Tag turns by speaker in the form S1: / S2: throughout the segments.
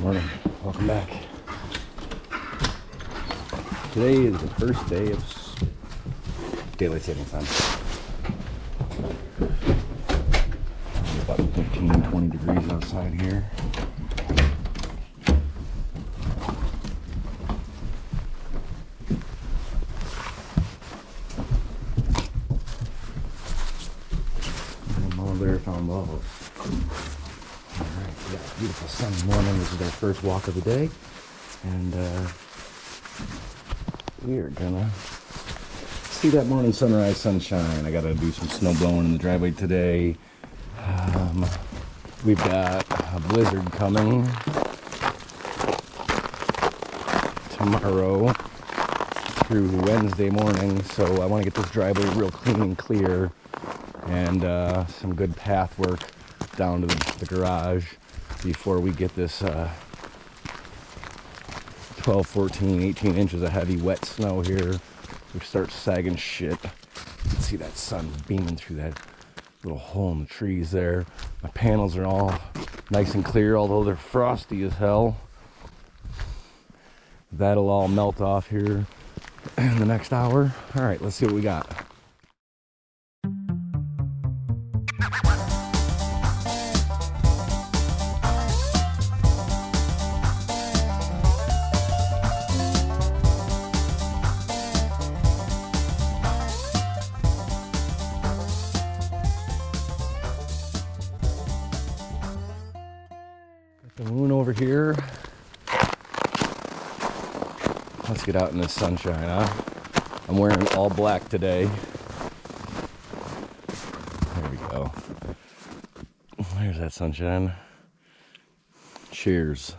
S1: Morning, welcome back. Today is the first day of daylight savings time. About 15-20 degrees outside here. Mama bear found love. Alright, we got a beautiful sunny morning. This is our first walk of the day. And we are gonna see that morning sunrise sunshine. I gotta do some snow blowing in the driveway today. We've got a blizzard coming tomorrow through Wednesday morning, so I want to get this driveway real clean and clear, and some good path work down to the garage before we get this 12, 14, 18 inches of heavy wet snow here. We start sagging shit. You can see that sun beaming through that little hole in the trees there. My panels are all nice and clear, although they're frosty as hell. That'll all melt off here in the next hour. All right, let's see what we got. The moon over here. Let's get out in this sunshine, huh? I'm wearing all black today. There we go. There's that sunshine. Cheers.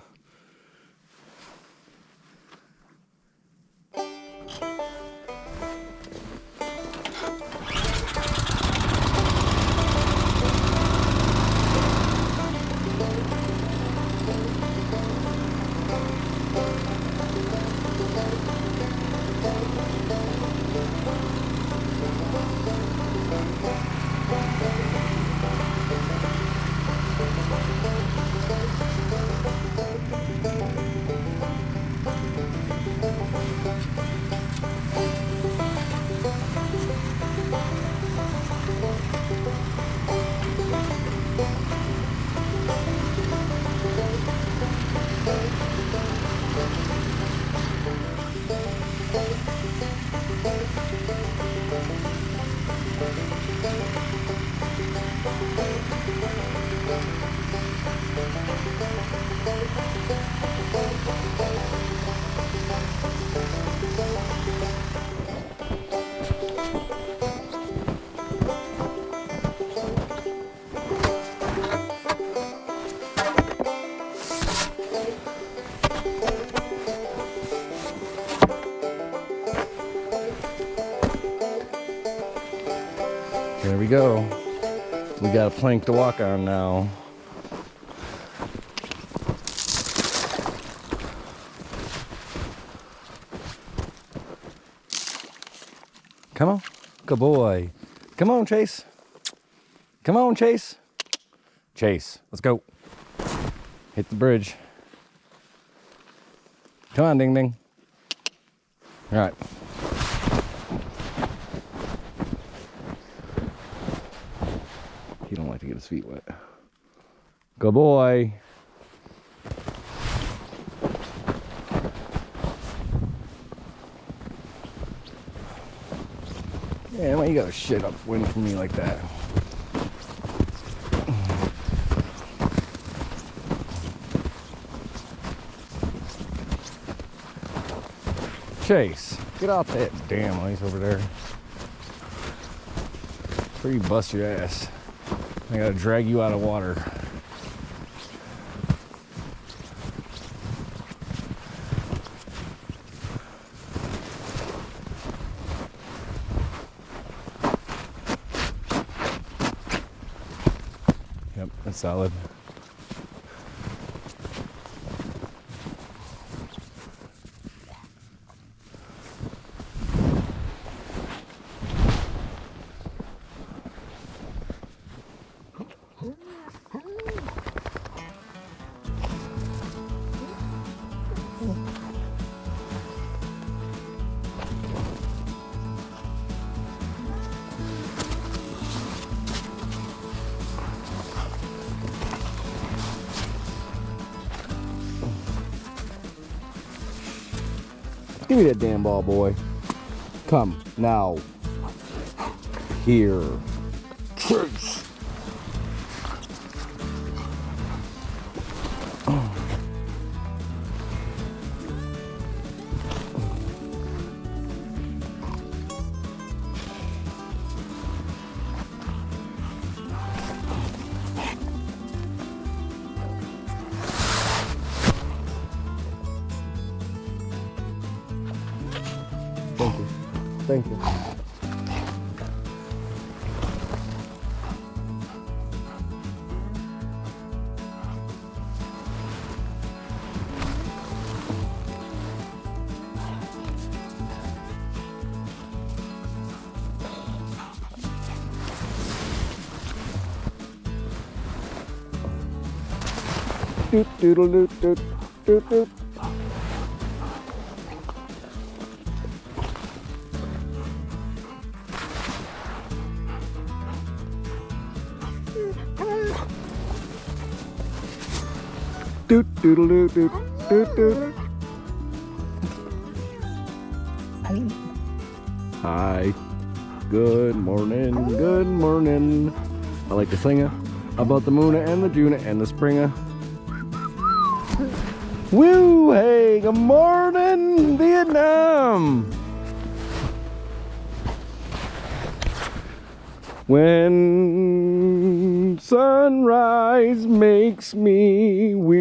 S1: There we go. We got a plank to walk on now. Come on. Good boy. Come on, Chase. Come on, Chase. Chase, let's go. Hit the bridge. Come on, Ding Ding. All right. He don't like to get his feet wet. Good boy. Yeah, why you gotta shit upwind from me like that? Chase, get off that damn ice over there. Before you bust your ass. I gotta drag you out of water. Yep, that's solid. Give me that damn ball, boy. Come, now. Here. Chase. Thank you. Thank you. Doot doodle doot doot doot doot. Doot doodle doot doot doot doot. Hi. Good morning. Good morning. I like to sing about the moon and the June and the spring. Woo! Hey, good morning, Vietnam. When sunrise makes me weak.